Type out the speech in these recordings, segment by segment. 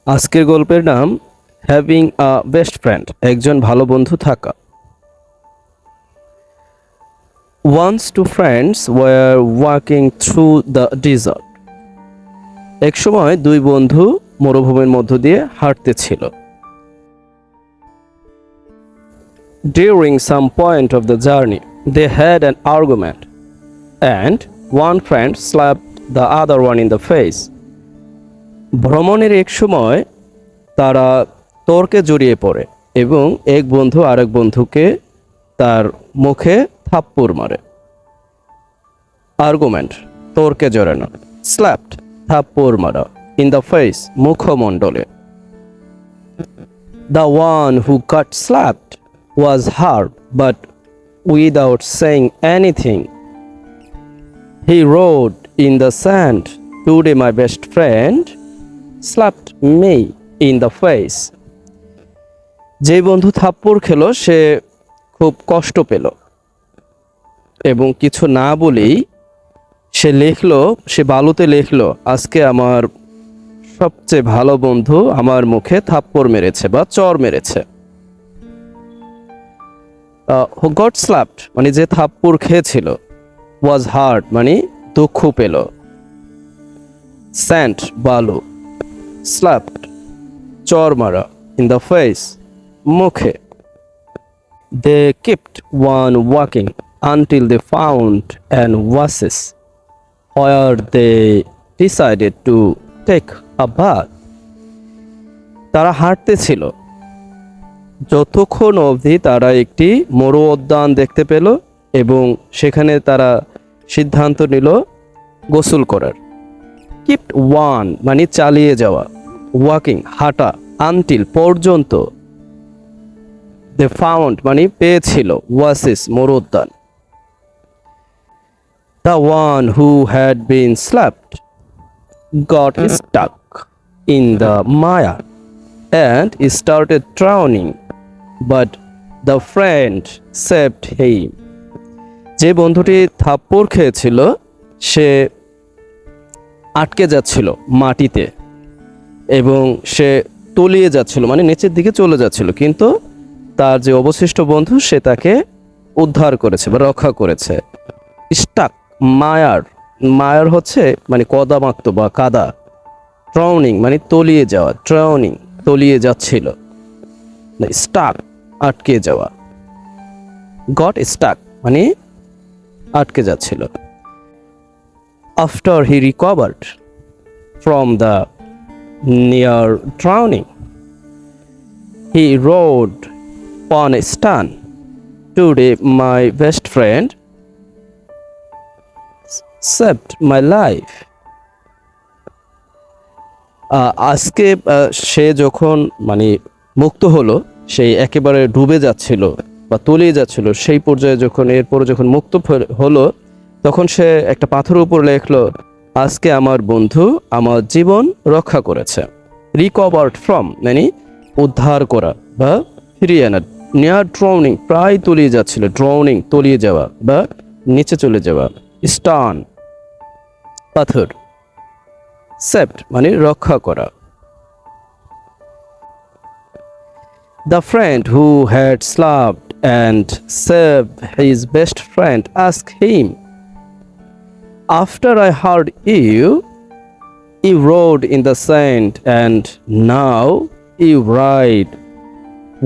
আজকের গল্পের নাম হ্যাভিং আ বেস্ট ফ্রেন্ড, একজন ভালো বন্ধু থাকা। Once two friends were walking through the desert. একসময় দুই বন্ধু মরুভূমির মধ্য দিয়ে হাঁটতেছিল। During some point of the journey they had an argument and one friend slapped the other one in the face. ভ্রমণের এক সময় তারা তর্কে জড়িয়ে পড়ে এবং এক বন্ধু আরেক বন্ধুকে তার মুখে থাপ্পড় মারে। আর্গুমেন্ট তর্কে জড়ানো, স্ল্যাপড থাপ্পড় মারা, ইন দ্য ফেস মুখমণ্ডলে। The one who got slapped was hurt but without saying anything he wrote in the sand, today my best friend slapped me in the face. যে বন্ধু থাপ্পড় খেলো সে খুব কষ্ট পেল এবং কিছু না বলেই সে বালুতে লিখলো, আজকে আমার সবচেয়ে ভালো বন্ধু আমার মুখে থাপ্পড় মেরেছে বা চর মেরেছে। হু গট স্ল্যাপড মানে যে থাপ্পড় খেয়েছিল, ওয়াজ হার্ট মানে দুঃখ পেল, স্যান্ড বালু, স্ল্যাপড চর মারা, ইন দ্য ফেস মুখে। They kept on walking until they found an oasis where they decided to take a bath. তারা হাঁটতেছিল যতক্ষণ অবধি তারা একটি মরু উদ্যান দেখতে পেল এবং সেখানে তারা সিদ্ধান্ত নিল গোসল করার। কিপ্ট ওয়ান মানে চালিয়ে যাওয়া, ওয়াকিং হাঁটা, আনটিল পর্যন্ত, দে ফাউন্ড মানে পেয়েছিল, ওয়াসিস মরুদ্যান। The one who had been slapped got stuck in the mire and started drowning but the friend saved him. যে বন্ধুটি থাপ্পড় খেয়েছিল সে আটকে যাচ্ছিল মাটিতে এবং সে তলিয়ে যাচ্ছিল মানে নিচের দিকে চলে যাচ্ছিল, কিন্তু তার যে অবশিষ্ট বন্ধু সে তাকে উদ্ধার করেছে বা রক্ষা করেছে। স্টাক মায়ার হচ্ছে মানে কদামাক্ত বা কাদা, ড্রাউনিং মানে তলিয়ে যাওয়া, ড্রাউনিং তলিয়ে যাচ্ছিল, স্টাক আটকে যাওয়া, গট স্টাক মানে আটকে যাচ্ছিল। After he recovered from the near drowning he wrote on a stone, today my best friend saved my life. আজকে সে যখন মানে মুক্ত হলো, সেই একেবারে ডুবে যাচ্ছিল বা তলিয়ে যাচ্ছিল, সেই পর্যায়ে এরপরে যখন মুক্ত হলো তখন সে একটা পাথরের উপর লেখলো, আজকে আমার বন্ধু আমার জীবন রক্ষা করেছে। রিকভার্ড ফ্রম মানে উদ্ধার করা বা ফিরিয়ে আনা। নিয়ার ড্রাউনিং প্রায় তলিয়ে যাচ্ছিল, ড্রাউনিং তলিয়ে যাওয়া বা নিচে চলে যাওয়া, স্টান পাথর, সেভড মানে রক্ষা করা। The friend who had slapped and saved his best friend ask him, after I hurt you wrote in the sand and now you write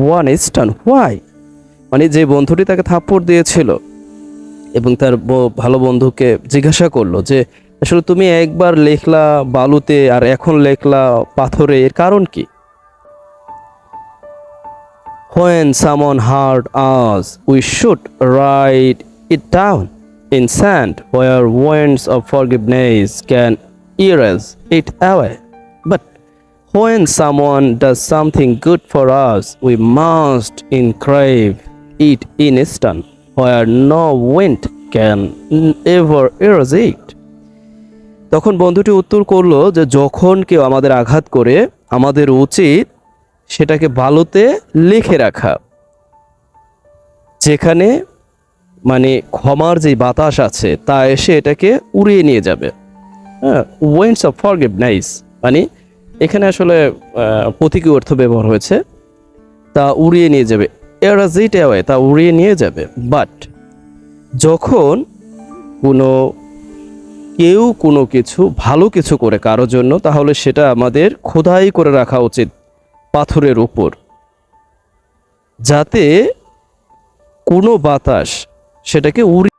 on a stone why. মানে যে বন্ধুটি তাকে থাপ্পড় দিয়েছিল এবং তার ভালো বন্ধুকে জিজ্ঞাসা করলো যে আসলে তুমি একবার লেখলা বালুতে আর এখন লেখলা পাথরে, এর কারণ কি? When someone hurt us, we should write it down in sand where winds of forgiveness can erase it away. But when someone does something good for us, we must engrave it in stone where no wind can ever erase it. তখন বন্ধুটি উত্তর করলো যে যখন কেউ আমাদের আঘাত করে আমাদের উচিত সেটাকে বালুতে লিখে রাখা, যেখানে মানে ক্ষমার যে বাতাস আছে তা এসে এটাকে উড়িয়ে নিয়ে যাবে। উইন্ডস অফ ফরগিভনেস মানে এখানে আসলে প্রতীকী অর্থ ব্যবহার হয়েছে, তা উড়িয়ে নিয়ে যাবে, এরাজ ইট অ্যাওয়ে, তা উড়িয়ে নিয়ে যাবে। বাট যখন কোনো কেউ কোনো কিছু ভালো কিছু করে কারো জন্য, তাহলে সেটা আমাদের খোদাই করে রাখা উচিত পাথরের উপর, যাতে কোনো বাতাস সেটাকে উড়িয়ে